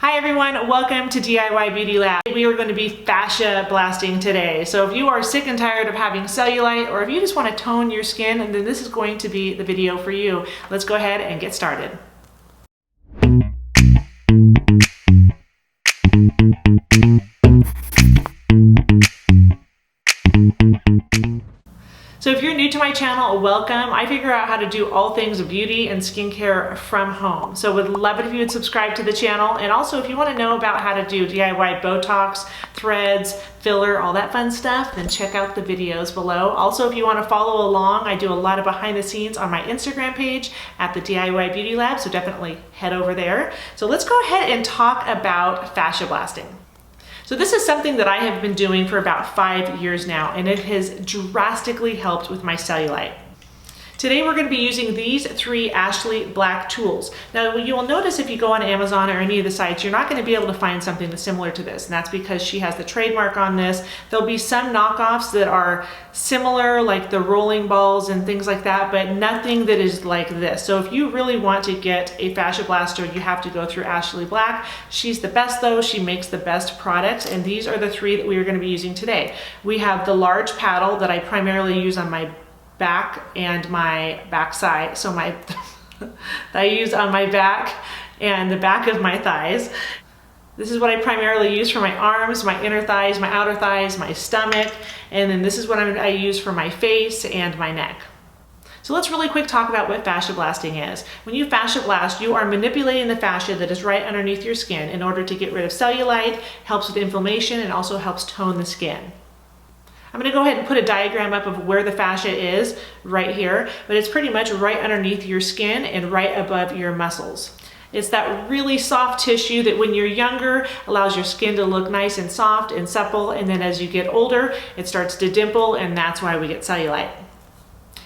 Hi everyone, welcome to DIY Beauty Lab. We are going to be fascia blasting today. So if you are sick and tired of having cellulite, or if you just want to tone your skin, then this is going to be the video for you. Let's go ahead and get started. So if you're new to my channel, welcome. I figure out how to do all things beauty and skincare from home. So would love it if you would subscribe to the channel. And also if you want to know about how to do DIY Botox, threads, filler, all that fun stuff, then check out the videos below. Also, if you want to follow along, I do a lot of behind the scenes on my Instagram page at the DIY Beauty Lab. So definitely head over there. So let's go ahead and talk about fascia blasting. So this is something that I have been doing for about 5 years now, and it has drastically helped with my cellulite. Today we're going to be using these 3 Ashley Black tools. Now you will notice if you go on Amazon or any of the sites, you're not going to be able to find something that's similar to this, and that's because she has the trademark on this. There'll be some knockoffs that are similar, like the rolling balls and things like that, but nothing that is like this. So if you really want to get a fascia blaster, you have to go through Ashley Black. She's the best though, she makes the best products, and these are the 3 that we are going to be using today. We have the large paddle that I primarily use on my back and my backside, so my that I use on my back and the back of my thighs. This is what I primarily use for my arms, my inner thighs, my outer thighs, my stomach, and then this is what I use for my face and my neck. So let's really quick talk about what fascia blasting is. When you fascia blast, you are manipulating the fascia that is right underneath your skin in order to get rid of cellulite, helps with inflammation, and also helps tone the skin. I'm going to go ahead and put a diagram up of where the fascia is right here, but it's pretty much right underneath your skin and right above your muscles. It's that really soft tissue that when you're younger allows your skin to look nice and soft and supple, and then as you get older it starts to dimple, and that's why we get cellulite.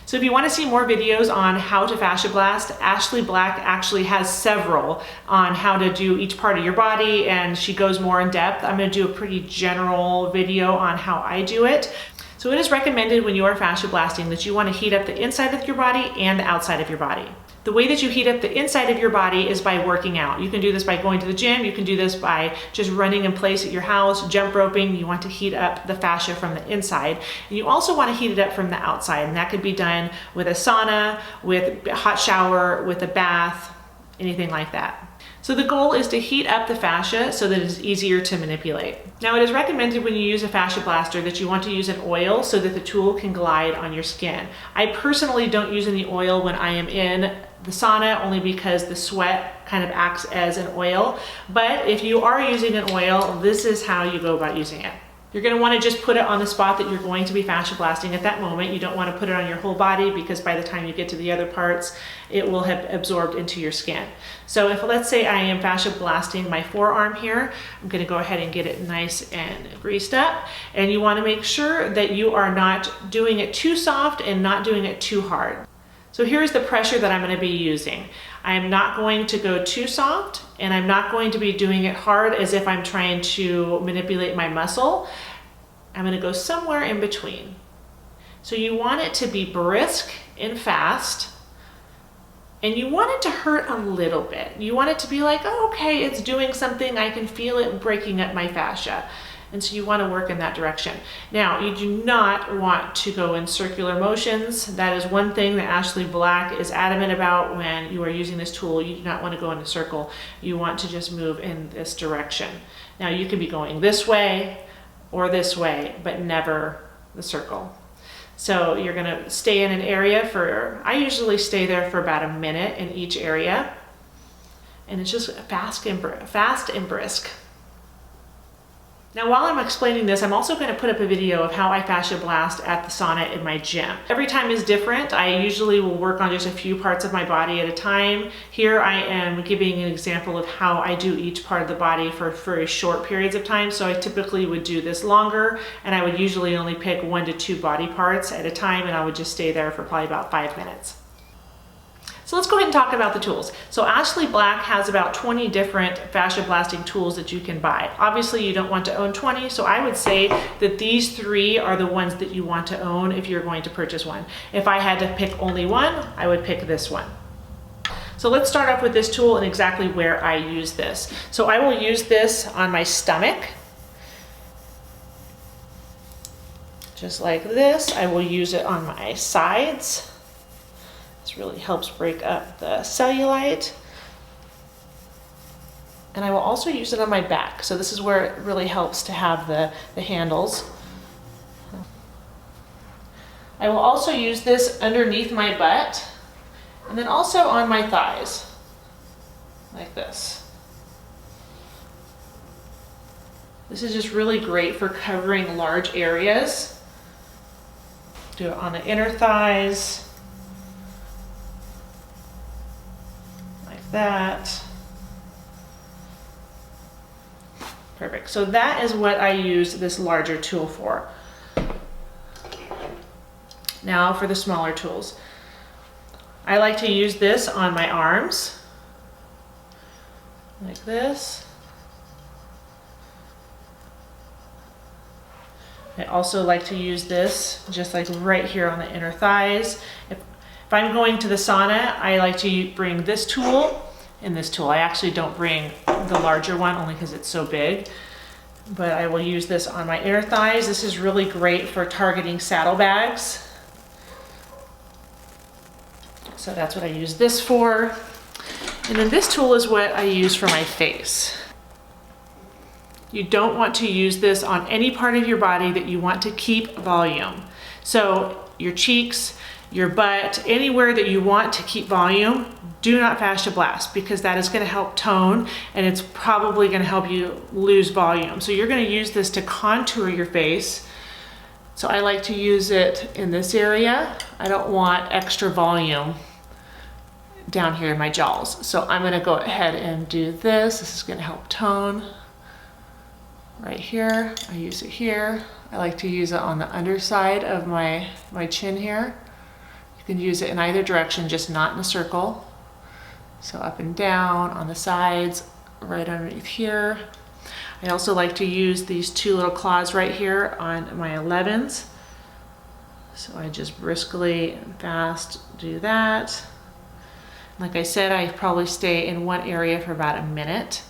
So if you want to see more videos on how to fascia blast, Ashley Black actually has several on how to do each part of your body, and she goes more in depth. I'm going to do a pretty general video on how I do it. So it is recommended when you are fascia blasting that you want to heat up the inside of your body and the outside of your body. The way that you heat up the inside of your body is by working out. You can do this by going to the gym. You can do this by just running in place at your house, jump roping. You want to heat up the fascia from the inside. And you also want to heat it up from the outside. And that could be done with a sauna, with a hot shower, with a bath, anything like that. So the goal is to heat up the fascia so that it's easier to manipulate. Now it is recommended when you use a fascia blaster that you want to use an oil so that the tool can glide on your skin. I personally don't use any oil when I am in the sauna, only because the sweat kind of acts as an oil. But if you are using an oil, this is how you go about using it. You're going to want to just put it on the spot that you're going to be fascia blasting at that moment. You don't want to put it on your whole body, because by the time you get to the other parts, it will have absorbed into your skin. So if, let's say I am fascia blasting my forearm here, I'm going to go ahead and get it nice and greased up. And you want to make sure that you are not doing it too soft and not doing it too hard. So here's the pressure that I'm going to be using. I'm not going to go too soft, and I'm not going to be doing it hard as if I'm trying to manipulate my muscle. I'm going to go somewhere in between. So you want it to be brisk and fast, and you want it to hurt a little bit. You want it to be like, oh, okay, it's doing something. I can feel it breaking up my fascia. And so you want to work in that direction. Now, you do not want to go in circular motions. That is one thing that Ashley Black is adamant about when you are using this tool. You do not want to go in a circle. You want to just move in this direction. Now, you can be going this way or this way, but never the circle. So you're going to stay in an area for, I usually stay there for about a minute in each area. And it's just fast and brisk. Now while I'm explaining this, I'm also going to put up a video of how I fascia blast at the sauna in my gym. Every time is different. I usually will work on just a few parts of my body at a time. Here I am giving an example of how I do each part of the body for very short periods of time. So I typically would do this longer, and I would usually only pick 1 to 2 body parts at a time, and I would just stay there for probably about 5 minutes. So let's go ahead and talk about the tools. So Ashley Black has about 20 different fascia blasting tools that you can buy. Obviously you don't want to own 20, so I would say that these 3 are the ones that you want to own if you're going to purchase one. If I had to pick only one, I would pick this one. So let's start off with this tool and exactly where I use this. So I will use this on my stomach. Just like this. I will use it on my sides. This really helps break up the cellulite. And I will also use it on my back. So this is where it really helps to have the handles. I will also use this underneath my butt and then also on my thighs, like this. This is just really great for covering large areas. Do it on the inner thighs, like that. Perfect. So that is what I use this larger tool for. Now for the smaller tools. I like to use this on my arms, like this. I also like to use this just like right here on the inner thighs. If I'm going to the sauna, I like to bring this tool and this tool. I actually don't bring the larger one only because it's so big, but I will use this on my inner thighs. This is really great for targeting saddlebags. So that's what I use this for. And then this tool is what I use for my face. You don't want to use this on any part of your body that you want to keep volume. So your cheeks, your butt, anywhere that you want to keep volume, do not fascia blast because that is going to help tone and it's probably going to help you lose volume. So you're going to use this to contour your face. So I like to use it in this area. I don't want extra volume down here in my jowls. So I'm going to go ahead and do this. This is going to help tone right here. I use it here. I like to use it on the underside of my chin here. You can use it in either direction, just not in a circle. So up and down, on the sides, right underneath here. I also like to use these two little claws right here on my 11s. So I just briskly and fast do that. Like I said, I probably stay in one area for about a minute.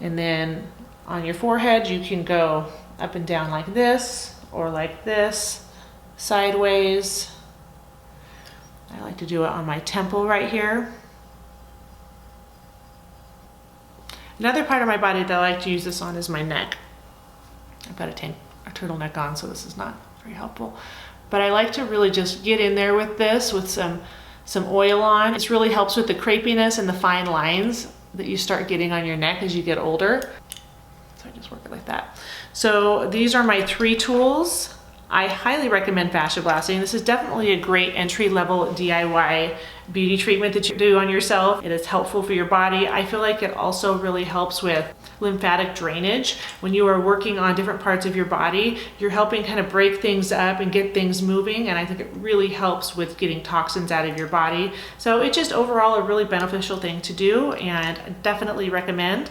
And then on your forehead, you can go up and down like this or like this, sideways. I like to do it on my temple right here. Another part of my body that I like to use this on is my neck. I've got a turtleneck on, so this is not very helpful. But I like to really just get in there with this with some oil on. This really helps with the crepiness and the fine lines that you start getting on your neck as you get older. So I just work it like that. So these are my 3 tools. I highly recommend Fascia Blasting. This is definitely a great entry-level DIY beauty treatment that you do on yourself. It is helpful for your body. I feel like it also really helps with lymphatic drainage. When you are working on different parts of your body, you're helping kind of break things up and get things moving, and I think it really helps with getting toxins out of your body. So it's just overall a really beneficial thing to do, and definitely recommend.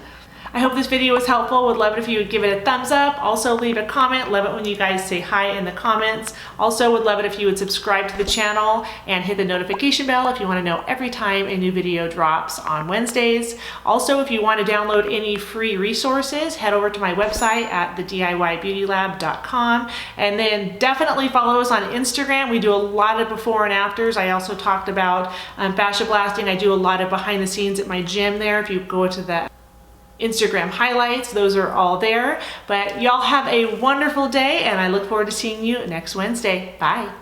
I hope this video was helpful. Would love it if you would give it a thumbs up. Also leave a comment. Love it when you guys say hi in the comments. Also would love it if you would subscribe to the channel and hit the notification bell if you want to know every time a new video drops on Wednesdays. Also, if you want to download any free resources, head over to my website at thediybbeautylab.com, and then definitely follow us on Instagram. We do a lot of before and afters. I also talked about fascia blasting. I do a lot of behind the scenes at my gym there. If you go to the Instagram highlights, those are all there. But y'all have a wonderful day, and I look forward to seeing you next Wednesday. Bye.